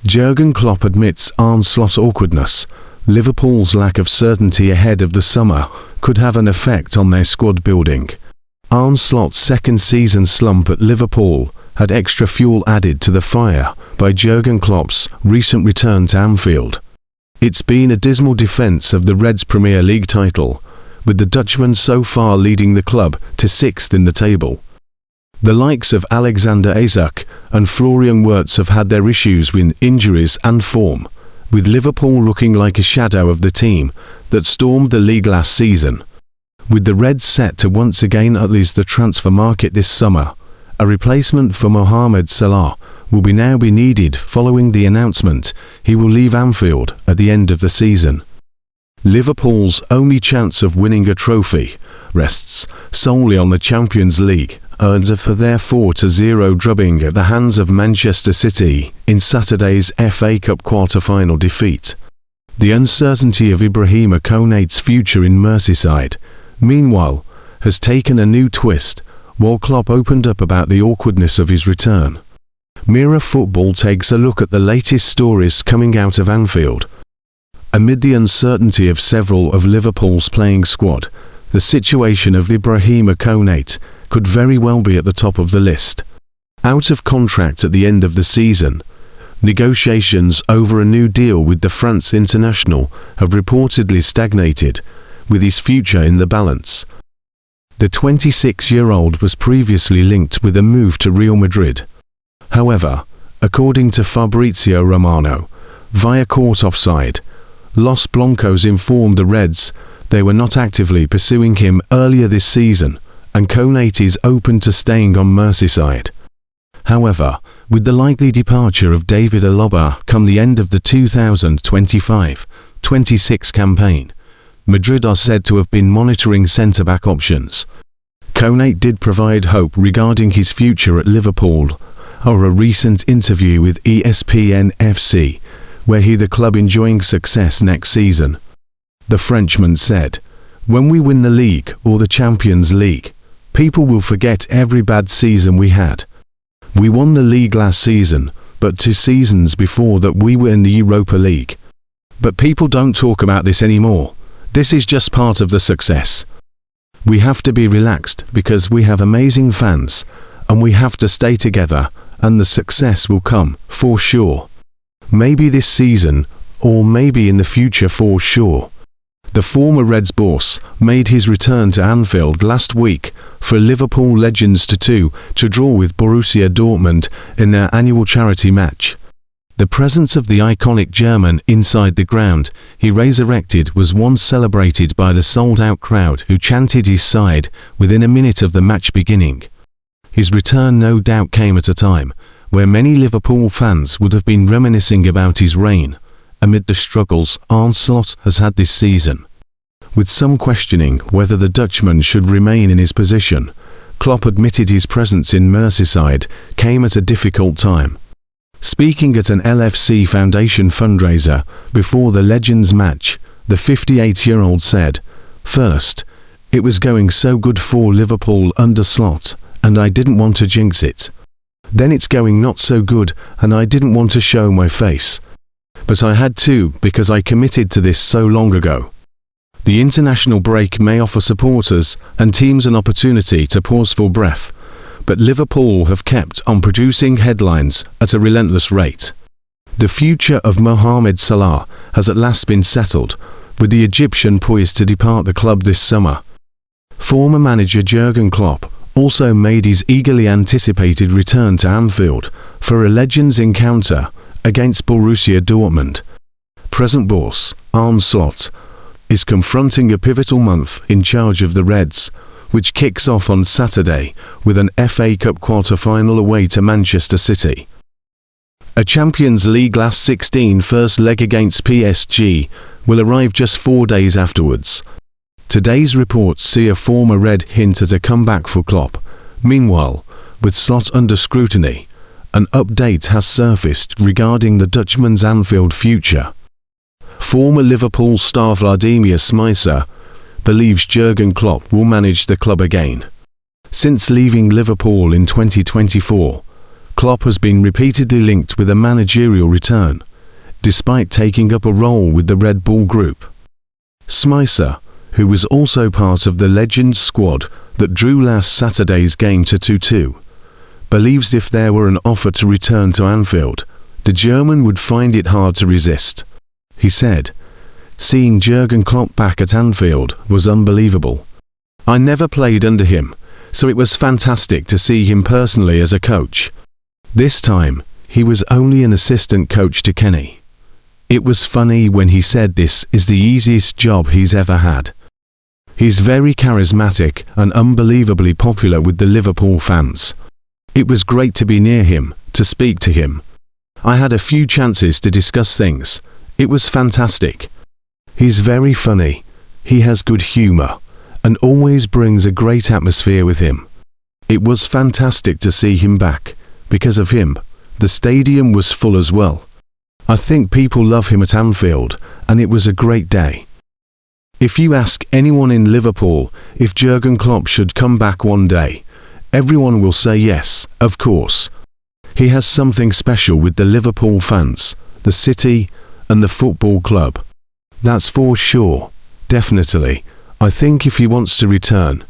Jurgen Klopp admits Arneslot awkwardness. Liverpool's lack of certainty ahead of the summer could have an effect on their squad building. Arneslot's second season slump at Liverpool had extra fuel added to the fire by Jurgen Klopp's recent return to Anfield. It's been a dismal defence of the Reds' Premier League title, with the Dutchman so far leading the club to 6th in the table. The likes of Alexander Isak and Florian Wirtz have had their issues with injuries and form, with Liverpool looking like a shadow of the team that stormed the league last season. With the Reds set to once again unleash the transfer market this summer, a replacement for Mohammedsalah will now be needed following the announcement he will leave Anfield at the end of the season. Liverpool's only chance of winning a trophy rests solely on the Champions League, earned for their 4-0 drubbing at the hands of Manchester City in Saturday's FA Cup quarter-final defeat. The uncertainty of Ibrahima Konate's future in Merseyside, meanwhile, has taken a new twist, while Klopp opened up about the awkwardness of his return. Mirror Football takes a look at the latest stories coming out of Anfield. Amid the uncertainty of several of Liverpool's playing squad, the situation of Ibrahima Konate could very well be at the top of the list. Out of contract at the end of the season, negotiations over a new deal with the France international have reportedly stagnated, with his future in the balance. The 26-year-old was previously linked with a move to Real Madrid. However, according to Fabrizio Romano, via court offside, Los Blancos informed the Reds they were not actively pursuing him earlier this season, and Konate is open to staying on Merseyside. However, with the likely departure of David Alaba come the end of the 2025-26 campaign, Madrid are said to have been monitoring centre-back options. Konate did provide hope regarding his future at Liverpool, or a recent interview with ESPN FC, where the club enjoying success next season. The Frenchman said, "When we win the league or the Champions League, people will forget every bad season we had. We won the league last season, but 2 seasons before that we were in the Europa League. But people don't talk about this anymore. This is just part of the success. We have to be relaxed because we have amazing fans, and we have to stay together, and the success will come, for sure. Maybe this season, or maybe in the future for sure." The former Reds boss made his return to Anfield last week for Liverpool legends to draw with Borussia Dortmund in their annual charity match. The presence of the iconic German inside the ground he resurrected was once celebrated by the sold-out crowd who chanted his side within a minute of the match beginning. His return no doubt came at a time where many Liverpool fans would have been reminiscing about his reign, amid the struggles Arneslot has had this season. With some questioning whether the Dutchman should remain in his position, Klopp admitted his presence in Merseyside came at a difficult time. Speaking at an LFC Foundation fundraiser before the Legends match, the 58-year-old said, "First, it was going so good for Liverpool under Slot, and I didn't want to jinx it. Then it's going not so good, and I didn't want to show my face. But I had to because I committed to this so long ago." The international break may offer supporters and teams an opportunity to pause for breath, but Liverpool have kept on producing headlines at a relentless rate. The future of Mohammedsalah has at last been settled, with the Egyptian poised to depart the club this summer. Former manager Jurgen Klopp also made his eagerly anticipated return to Anfield for a Legends encounter against Borussia Dortmund. Present boss, Arneslot, is confronting a pivotal month in charge of the Reds, which kicks off on Saturday with an FA Cup quarter-final away to Manchester City. A Champions League last 16 first leg against PSG will arrive just 4 days afterwards. Today's reports see a former Red hint at a comeback for Klopp. Meanwhile, with Slot under scrutiny, an update has surfaced regarding the Dutchman's Anfield future. Former Liverpool star Vladimir Smicer believes Jurgen Klopp will manage the club again. Since leaving Liverpool in 2024, Klopp has been repeatedly linked with a managerial return, despite taking up a role with the Red Bull Group. Smicer, who was also part of the Legends squad that drew last Saturday's game to 2-2, believes if there were an offer to return to Anfield, the German would find it hard to resist. He said, "Seeing Jurgen Klopp back at Anfield was unbelievable. I never played under him, so it was fantastic to see him personally as a coach. This time, he was only an assistant coach to Kenny. It was funny when he said this is the easiest job he's ever had. He's very charismatic and unbelievably popular with the Liverpool fans. It was great to be near him, to speak to him. I had a few chances to discuss things. It was fantastic. He's very funny. He has good humor, and always brings a great atmosphere with him. It was fantastic to see him back. Because of him, the stadium was full as well. I think people love him at Anfield, and it was a great day." If you ask anyone in Liverpool if Jurgen Klopp should come back one day, everyone will say yes, of course. He has something special with the Liverpool fans, the city, and the football club. That's for sure, definitely. I think if he wants to return,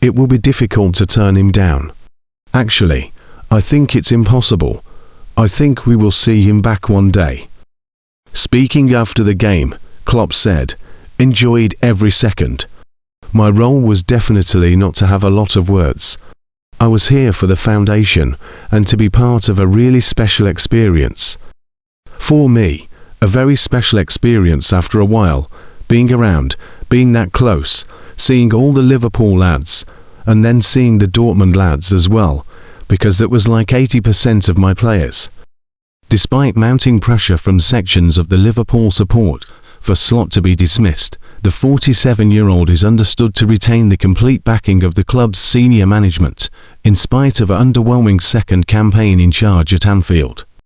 it will be difficult to turn him down. Actually, I think it's impossible. I think we will see him back one day. Speaking after the game, Klopp said, "Enjoyed every second. My role was definitely not to have a lot of words. I was here for the foundation and to be part of a really special experience. For me, a very special experience after a while, being around, being that close, seeing all the Liverpool lads, and then seeing the Dortmund lads as well, because it was like 80% of my players." Despite mounting pressure from sections of the Liverpool support for Slot to be dismissed, the 47-year-old is understood to retain the complete backing of the club's senior management, in spite of an underwhelming second campaign in charge at Anfield.